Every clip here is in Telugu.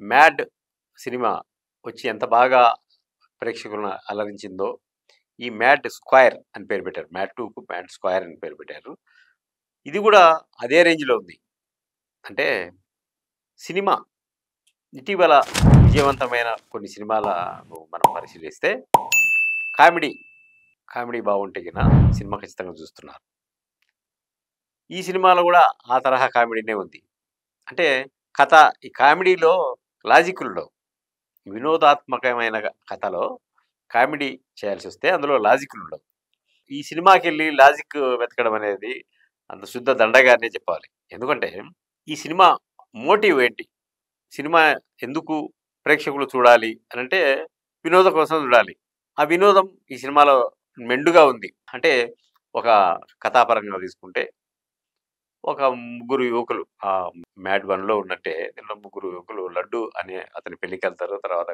'మ్యాడ్' సినిమా వచ్చి ఎంత బాగా ప్రేక్షకులను అలరించిందో, ఈ 'మ్యాడ్ స్క్వేర్' అని పేరు పెట్టారు. 'మ్యాడ్ 2'కు 'మ్యాడ్ స్క్వేర్' అని పేరు పెట్టారు. ఇది గూడా అదే రేంజ్‌లో ఉంది. అంటే సినిమా ఇటీవల విజయవంతమైన కొన్ని సినిమాలను మనం పరిశీలిస్తే కామెడీ, కామెడీ బాగుంటే గిన సినిమా ఖచ్చితంగా చూస్తున్నారు. ఈ సినిమాలో గూడా ఆ తరహా కామెడీనే ఉంది. అంటే కథ ఈ కామెడీలో లాజిక్కులుండవు. వినోదాత్మకమైన కథలో కామెడీ చేయాల్సొస్తే అందులో లాజిక్కులుండవు. ఈ సినిమాకెళ్ళి లాజిక్ వెతకడం అనేది అంత శుద్ధ దండగానే చెప్పాలి. ఎందుకంటే ఈ సినిమా మోటివ్ ఏంటి? సినిమా ఎందుకు ప్రేక్షకులు చూడాలి అనంటే వినోదం కోసం చూడాలి. ఆ వినోదం ఈ సినిమాలో మెండుగా ఉంది. అంటే ఒక కథాపరంగా తీసుకుంటే ఒక ముగ్గురు యువకులు 'మ్యాడ్ 1'లో ఉన్నట్టే దీంట్లో ముగ్గురు యువకులు లడ్డు అనే అతని పెళ్ళికెళ్తారు. తర్వాత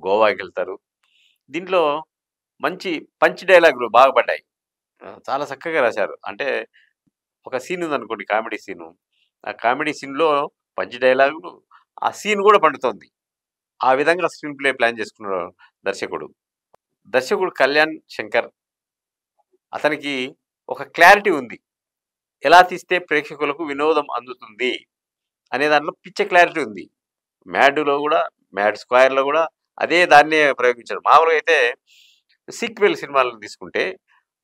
గోవాకెళ్తారు. దీంట్లో మంచి పంచ్ డైలాగులు బాగా పడ్డాయి. చాలా చక్కగా రాశారు. అంటే ఒక సీన్ ఉందనుకోండి కామెడీ సీను. ఆ కామెడీ సీన్‌లో పంచ్ డైలాగులు, ఆ సీన్ గూడా పండుతోంది. ఆ విధంగా స్క్రీన్ ప్లే ప్లాన్ చేసుకున్నాడు దర్శకుడు. దర్శకుడు కళ్యాణ్ శంకర్ అతనికి ఒక క్లారిటీ ఉంది. ఎలా తీస్తే ప్రేక్షకులకు వినోదం అందుతుంది అనే దాంట్లో పిచ్చ క్లారిటీ ఉంది. 'మ్యాడ్‌లో' గూడా 'మ్యాడ్ స్క్వేర్‌లో' గూడా అదే దాన్నే ప్రయోగించాడు. మామూలుగా అయితే సీక్వెల్ సినిమాలను తీసుకుంటే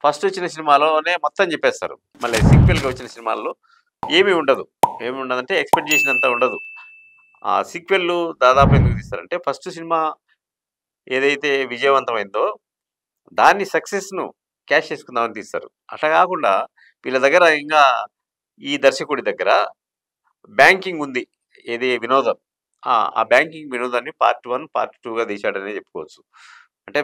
ఫస్ట్ వచ్చిన సినిమాలోనే మొత్తం చెప్పేస్తారు. మళ్ళీ సీక్వెల్‌గా వచ్చిన సినిమాల్లో ఏమీ ఉండదు. ఏమి ఉండదంటే ఎక్స్‌పెక్ట్ చేసినంత ఉండదు. ఆ సీక్వెల్‌లు దాదాపు ఎందుకు తీస్తారంటే ఫస్ట్ సినిమా ఏదైతే విజయవంతమైందో దాన్ని సక్సెస్‌ను క్యాష్ చేసుకుందామని తీస్తారు. అట్లా కాకుండా వీళ్ళ దగ్గర ఇంగా ఈ దర్శకుడి దగ్గర బ్యాంకింగ్ ఉంది. ఏది వినోదం. ఆ బ్యాంకింగ్ వినోదాన్ని పార్ట్ 1, పార్ట్ 2గా తీశాడనే చెప్పుకోవచ్చు. అంటే